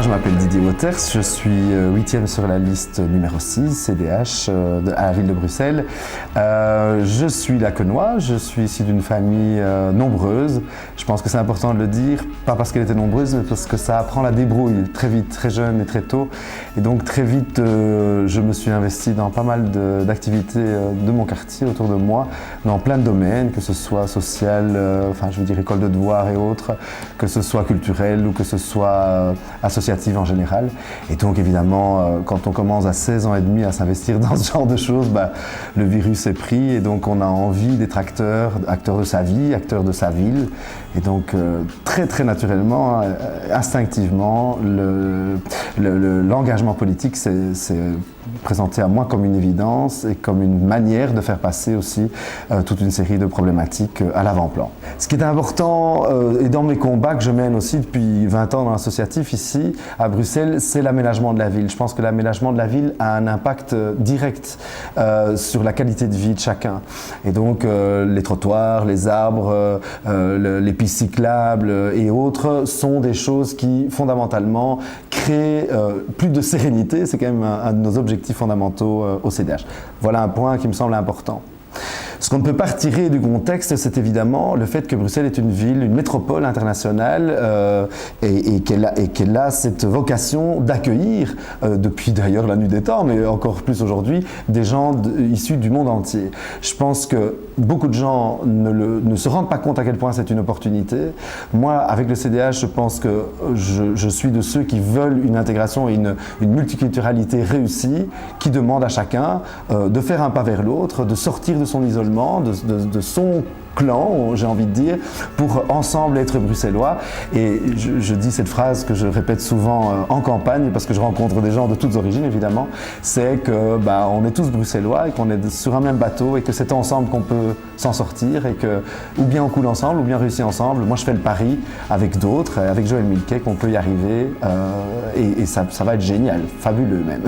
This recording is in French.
Je m'appelle Didier Wauters, je suis 8e sur la liste numéro 6, CDH, à la ville de Bruxelles. Je suis laquenois, je suis issu d'une famille nombreuse. Je pense que c'est important de le dire, pas parce qu'elle était nombreuse, mais parce que ça apprend la débrouille très vite, très jeune et très tôt. Et donc très vite, je me suis investi dans pas mal d'activités de mon quartier, autour de moi, dans plein de domaines, que ce soit social, école de devoirs et autres, que ce soit culturel ou que ce soit associatif en général. Et donc évidemment, quand on commence à 16 ans et demi à s'investir dans ce genre de choses, le virus est pris et donc on a envie d'être acteur de sa vie, acteur de sa ville. Et donc très très naturellement, instinctivement, l'engagement politique s'est présenté à moi comme une évidence et comme une manière de faire passer aussi toute une série de problématiques à l'avant-plan. Ce qui est important et dans mes combats que je mène aussi depuis 20 ans dans l'associatif ici à Bruxelles, c'est l'aménagement de la ville. Je pense que l'aménagement de la ville a un impact direct sur la qualité de vie de chacun. Et donc les trottoirs, les arbres, les pistes cyclables et autres sont des choses qui fondamentalement créent plus de sérénité. C'est quand même un de nos objectifs fondamentaux au CDH. Voilà un point qui me semble important. Ce qu'on ne peut pas retirer du contexte, c'est évidemment le fait que Bruxelles est une ville, une métropole internationale et qu'elle a cette vocation d'accueillir, depuis d'ailleurs la nuit des temps, mais encore plus aujourd'hui, des gens issus du monde entier. Je pense que beaucoup de gens ne se rendent pas compte à quel point c'est une opportunité. Moi, avec le CDH, je pense que je suis de ceux qui veulent une intégration et une multiculturalité réussie, qui demande à chacun de faire un pas vers l'autre, de sortir de son isolement, de son clan, j'ai envie de dire, pour ensemble être bruxellois. Et je dis cette phrase que je répète souvent en campagne, parce que je rencontre des gens de toutes origines évidemment, c'est que on est tous bruxellois et qu'on est sur un même bateau et que c'est ensemble qu'on peut s'en sortir et que ou bien on coule ensemble ou bien on réussit ensemble. Moi je fais le pari avec d'autres, avec Joël Milquet, qu'on peut y arriver et ça va être génial, fabuleux même.